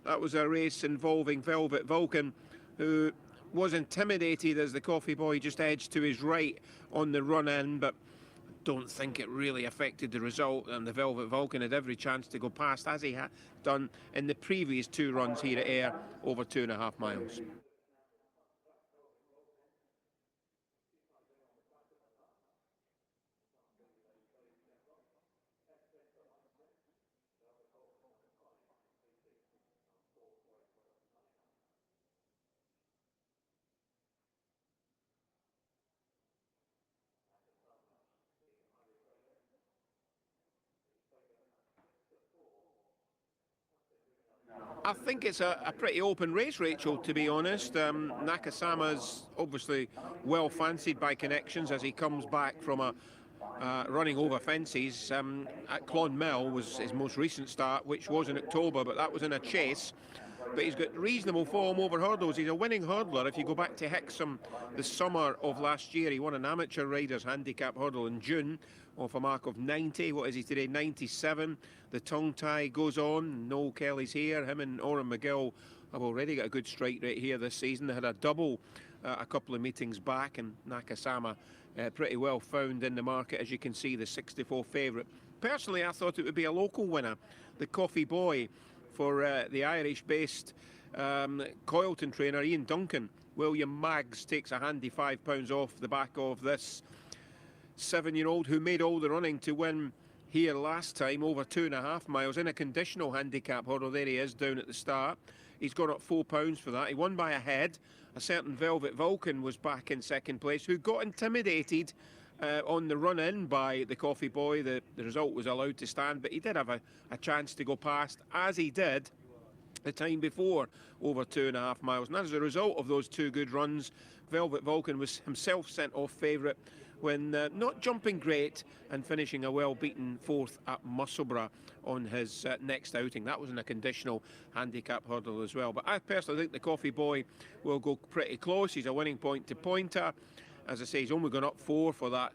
That was a race involving Velvet Vulcan, who was intimidated as the Coffee Boy just edged to his right on the run in, but don't think it really affected the result, and the Velvet Vulcan had every chance to go past, as he had done in the previous 2 runs here at Ayr, over 2.5 miles. I think it's a pretty open race, Rachel, to be honest. Nakasama's obviously well fancied by connections as he comes back from a running over fences. At Clonmel was his most recent start, which was in October, but that was in a chase. But he's got reasonable form over hurdles. He's a winning hurdler. If you go back to Hexham the summer of last year, he won an amateur riders handicap hurdle in June off a mark of 90. What is he today? 97. The tongue tie goes on. Noel Kelly's here. Him and Oran McGill have already got a good strike rate here this season. They had a double a couple of meetings back, and Nakasama pretty well found in the market, as you can see, the 64 favourite. Personally, I thought it would be a local winner, the Coffee Boy, for the Irish-based Coylton trainer Ian Duncan. William Maggs takes a handy £5 off the back of this 7-year-old who made all the running to win here last time, over 2.5 miles in a conditional handicap hurdle. There he is down at the start. He's got up £4 for that. He won by a head. A certain Velvet Vulcan was back in second place, who got intimidated on the run-in by the Coffee Boy. The result was allowed to stand, but he did have a chance to go past, as he did the time before, over 2.5 miles. And as a result of those 2 good runs, Velvet Vulcan was himself sent off favourite when not jumping great and finishing a well-beaten 4th at Musselburgh on his next outing. That was in a conditional handicap hurdle as well. But I personally think the Coffee Boy will go pretty close. He's a winning point to pointer. As I say, he's only gone up 4 for that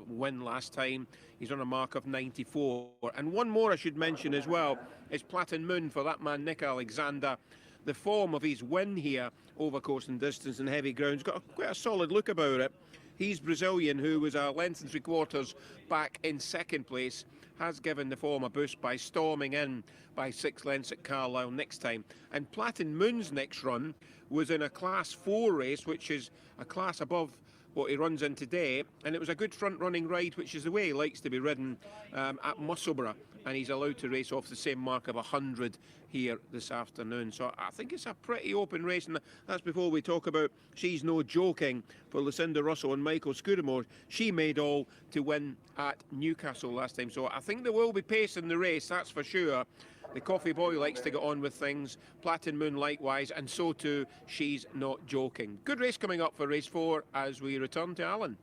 win last time. He's on a mark of 94. And one more I should mention as well is Platin Moon for that man Nick Alexander. The form of his win here over course and distance and heavy ground's got quite a solid look about it. He's Brazilian, who was a length and 3/4 back in second place, has given the form a boost by storming in by 6 lengths at Carlisle next time. And Platin Moon's next run was in a Class 4 race, which is a class above what he runs in today, and it was a good front-running ride, which is the way he likes to be ridden at Musselburgh, and he's allowed to race off the same mark of 100 here this afternoon. So I think it's a pretty open race, and that's before we talk about She's No Joking for Lucinda Russell and Michael Scudamore. She made all to win at Newcastle last time, so I think there will be pace in the race, that's for sure. The Coffee Boy likes to get on with things, Platin Moon likewise, and so too She's Not Joking. Good race coming up for race 4 as we return to Alan.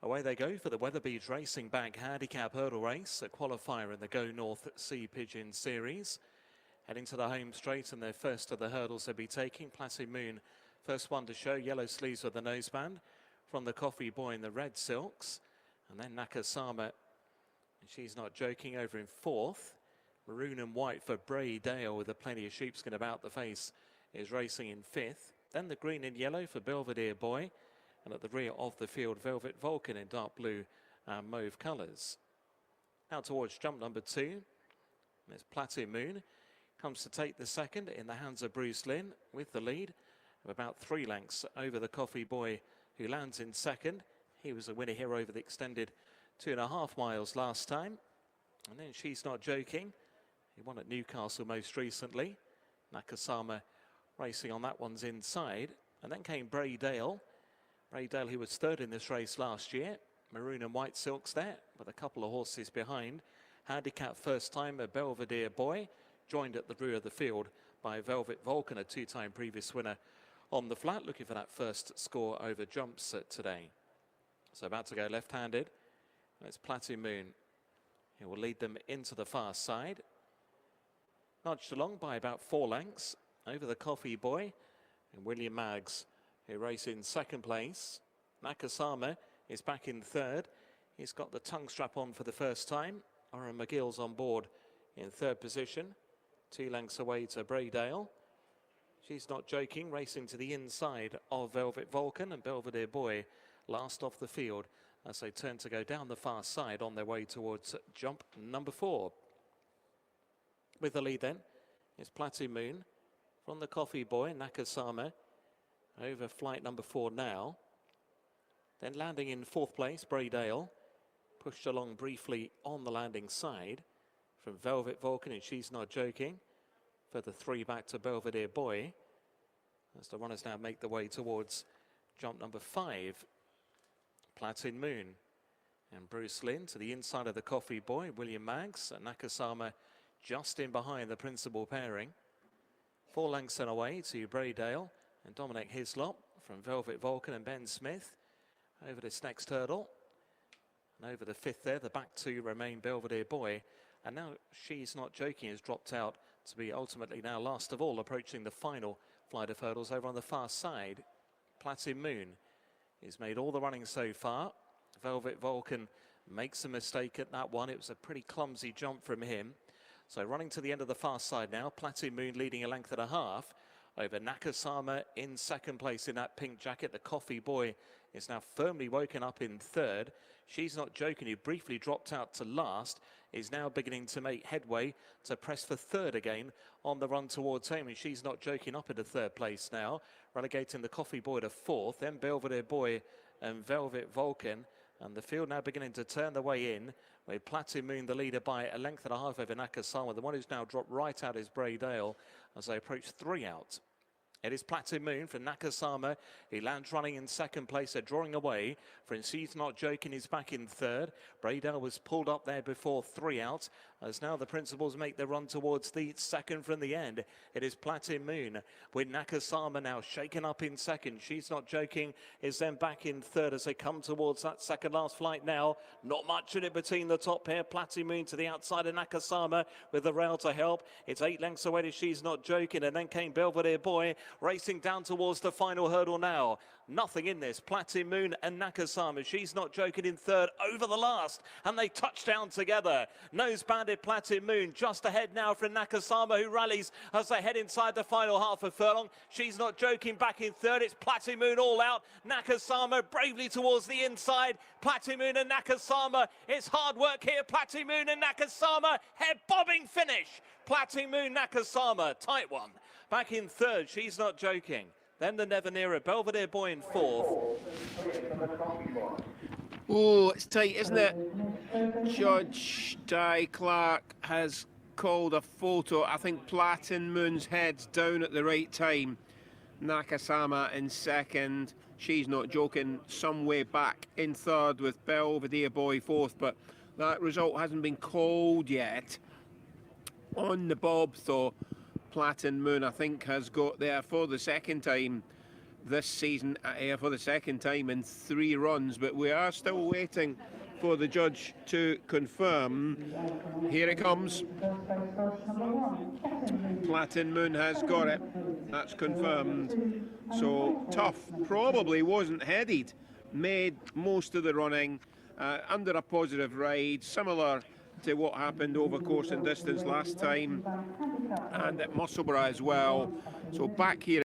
Away they go for the Weatherbees Racing Bank Handicap Hurdle Race, a qualifier in the Go North Sea Pigeon Series. Heading to the home straight, and their first of the hurdles they'll be taking. Placid Moon, first one to show, yellow sleeves with the noseband. From the Coffee Boy in the red silks. And then Nakasama, and She's Not Joking, over in 4th. Maroon and white for Bray Dale with a plenty of sheepskin about the face is racing in 5th. Then the green and yellow for Belvedere Boy. And at the rear of the field, Velvet Vulcan in dark blue and mauve colours. Now towards jump number 2. There's Platin Moon. Comes to take the second in the hands of Bruce Lynn with the lead of about 3 lengths over the Coffee Boy, who lands in second. He was a winner here over the extended 2.5 miles last time. And then She's Not Joking. He won at Newcastle most recently. Nakasama racing on that one's inside. And then came Bray Dale. Bray Dale, who was 3rd in this race last year. Maroon and white silks there, with a couple of horses behind. Handicap first timer Belvedere Boy, joined at the rear of the field by Velvet Vulcan, a two-time previous winner on the flat, looking for that first score over jumps today. So about to go left-handed. It's Platin Moon. He will lead them into the far side. Nudged along by about 4 lengths over the Coffee Boy and William Maggs, who race in second place. Nakasama is back in third. He's got the tongue strap on for the first time. Oren McGill's on board in third position. 2 lengths away to Braydale. She's Not Joking, racing to the inside of Velvet Vulcan, and Belvedere Boy last off the field as they turn to go down the far side on their way towards jump number 4. With the lead then is Platin Moon from the Coffee Boy, Nakasama, over flight number 4 now. Then landing in 4th place, Braydale, pushed along briefly on the landing side from Velvet Vulcan, and She's Not Joking. For the 3 back to Belvedere Boy, as the runners now make the way towards jump number 5, Platin Moon. And Bruce Lynn to the inside of the Coffee Boy, William Maggs, and Nakasama just in behind the principal pairing. 4 lengths and away to Braydale and Dominic Hislop from Velvet Vulcan and Ben Smith over this next hurdle. And over the 5th there, the back 2 remain Belvedere Boy. And now She's Not Joking has dropped out to be ultimately now last of all, approaching the final flight of hurdles over on the far side. Platin Moon has made all the running so far. Velvet Vulcan makes a mistake at that one. It was a pretty clumsy jump from him. So running to the end of the far side now, Platin Moon leading a length and a half over Nakasama in second place in that pink jacket. The Coffee Boy is now firmly woken up in third. She's Not Joking, who briefly dropped out to last, is now beginning to make headway to press for third again on the run towards home. And She's Not Joking up into third place now, relegating the Coffee Boy to 4th, then Belvedere Boy and Velvet Vulcan. And the field now beginning to turn the way in, with Platin Moon the leader by a length and a half over Nakasama. The one who's now dropped right out is Braydale as they approach 3 out. It is Platin Moon for Nakasama. He lands running in second place. They're drawing away. She's Not Joking is back in third. Braydale was pulled up there before 3 out. As now the principals make their run towards the second from the end. It is Platin Moon with Nakasama now shaken up in second. She's Not Joking is then back in third as they come towards that second last flight now. Not much in it between the top pair. Platin Moon to the outside of Nakasama with the rail to help. It's 8 lengths away to She's Not Joking, and then came Belvedere Boy racing down towards the final hurdle now. Nothing in this. Platin Moon and Nakasama. She's Not Joking in third over the last, and they touch down together. Nose banded Platin Moon just ahead now from Nakasama, who rallies as they head inside the final half a furlong. She's Not Joking back in third. It's Platin Moon all out. Nakasama bravely towards the inside. Platin Moon and Nakasama. It's hard work here. Platin Moon and Nakasama. Head bobbing finish. Platin Moon, Nakasama. Tight one. Back in third. She's Not Joking. Then the Never Nearer, Belvedere Boy in 4th. Oh, it's tight, isn't it? Judge Di Clark has called a photo. I think Platin Moon's head's down at the right time. Nakasama in second. She's Not Joking some way back in third with Belvedere Boy 4th, but that result hasn't been called yet. On the bob, though, Platin Moon, I think, has got there for the second time this season, for the second time in 3 runs, but we are still waiting for the judge to confirm. Here it comes. Platin Moon has got it. That's confirmed. So Tough probably wasn't headed, made most of the running under a positive ride, similar to what happened over course and distance last time and at Musselburgh as well. So back here